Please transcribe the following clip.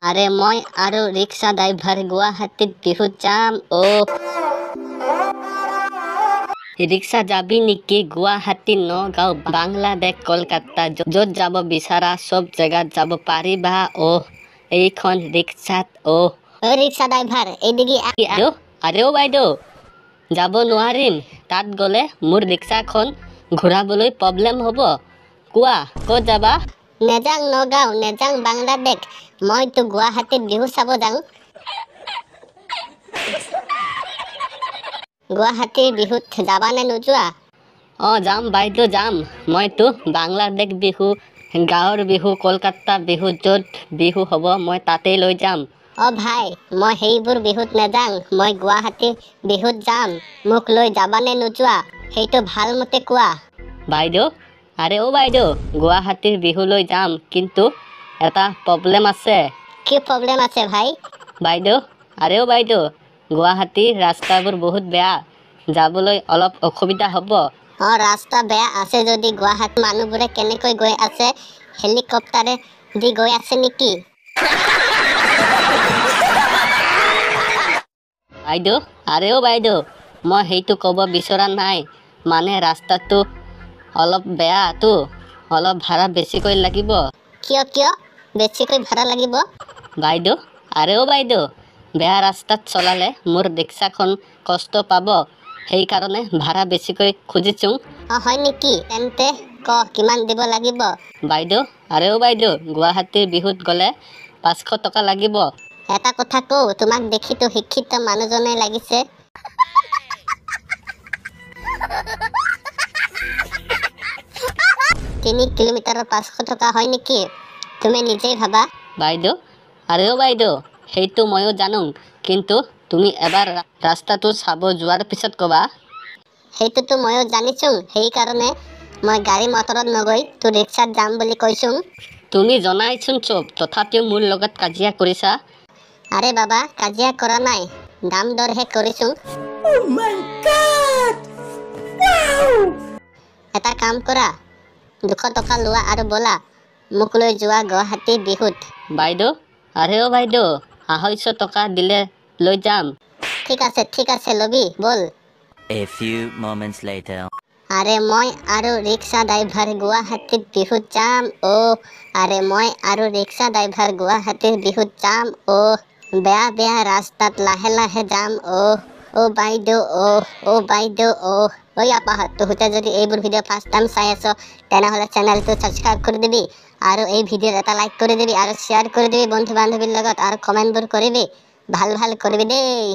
আৰে মই আৰু ৰিক্সা ড্ৰাইভাৰ গুৱাহাটীত বিহুত যাম। ৰিক্সা যাবি নেকি? গুৱাহাটী, নগাঁও, বাংলাদেশ, কলকাতা য'ত যাব বিচাৰা চব জেগাত যাব পাৰিবা। এইখন ৰিক্সাত। ৰিক্সা ড্ৰাইভাৰ এইদিকে আৰে বাইদেউ, যাব নোৱাৰিম। তাত গ'লে মোৰ ৰিক্সাখন ঘূৰাবলৈ প্ৰব্লেম হ'ব। কোৱা ক'ত যাবা? নেযাং নগাঁও, নেযাং বাংলাদেশ, মইতো গুৱাহাটীত বিহু চাব যাওঁ। গুৱাহাটীৰ বিহুত যাবানে নোযোৱা? যাম বাইদেউ যাম। মইতো বাংলাদেশ বিহু, গাঁৱৰ বিহু, কলকাতা বিহু য'ত বিহু হ'ব মই তাতেই লৈ যাম। ভাই, মই সেইবোৰ বিহুত নেযাং, মই গুৱাহাটীৰ বিহুত যাম। মোক লৈ যাবানে নোযোৱা সেইটো ভালমতে কোৱা। বাইদেউ, আৰে বাইদেউ, গুৱাহাটীৰ বিহুলৈ যাম, কিন্তু এটা প্ৰব্লেম আছে। কি প্ৰব্লেম আছে ভাই? বাইদেউ, আৰে বাইদেউ, গুৱাহাটীৰ ৰাস্তাবোৰ বহুত বেয়া, যাবলৈ অলপ অসুবিধা হ'ব। ৰাস্তা বেয়া আছে যদি গুৱাহাটীৰ মানুহবোৰে কেনেকৈ গৈ আছে? হেলিকপ্টাৰে দি গৈ আছে নেকি? বাইদেউ, আৰে বাইদেউ, মই সেইটো ক'ব বিচৰা নাই। মানে ৰাস্তাটো অলপ বেয়াটো, অলপ ভাড়া বেছিকৈ লাগিব। কিয় বেছিকৈ ভাড়া লাগিব? বাইদেউ, আৰে বাইদেউ, বেয়া ৰাস্তাত চলালে মোৰ ৰিক্সাখন কষ্ট পাব, সেইকাৰণে ভাড়া বেছিকৈ খুজিছোঁ। হয় নেকি? তেন্তে কিমান দিব লাগিব? বাইদেউ, আৰে বাইদেউ, গুৱাহাটীৰ বিহুত গ'লে 500 টকা লাগিব। এটা কথা কওঁ, তোমাক দেখিতো শিক্ষিত মানুহজনে লাগিছে। 3 কিলোমিটাৰৰ 500 টকা হয় নেকি? তুমি নিজেই ভাবা। বাইদেউ, আৰে বাইদেউ, সেইটো ময়ো জানো, কিন্তু তুমি এবাৰ ৰাস্তাটো চাব যোৱাৰ পিছত ক'বা। সেইটোতো ময়ো জানিছোঁ, সেইকাৰণে মই গাড়ী মটৰত নগৈ তোৰ ৰিক্সাত যাম বুলি কৈছোঁ। তুমি জনাইচোন চব, তথাপিও মোৰ লগত কাজিয়া কৰিছা। আৰে বাবা, কাজিয়া কৰা নাই, দাম দৰহে কৰিছোঁ। এটা কাম কৰা, 200 টকা লোৱা আৰু ব'লা, মোক লৈ যোৱা গুৱাহাটী বিহুত। বাইদেউ, আৰে বাইদেউ, 250 টকা দিলে লৈ যাম। ঠিক আছে লবি, বল। A few moments later. আৰে মই আৰু ৰিক্সা ড্ৰাইভাৰ গুৱাহাটীত বিহুত যাম। আৰে মই আৰু ৰিক্সা ড্ৰাইভাৰ গুৱাহাটীৰ বিহুত যাম। বেয়া ৰাস্তাত লাহে লাহে যাম। বাইদেউ, বাইদেউ। আপাহঁত, তহঁতে যদি এইবোৰ ভিডিঅ' ফাৰ্ষ্ট টাইম চাই আছ, তেনেহ'লে চেনেলটো ছাবস্ক্ৰাইব কৰি দিবি, আৰু এই ভিডিঅ'ত এটা লাইক কৰি দিবি, আৰু শ্বেয়াৰ কৰি দিবি বন্ধু বান্ধৱীৰ লগত, আৰু কমেণ্টবোৰ কৰিবি, ভাল কৰিবি দেই।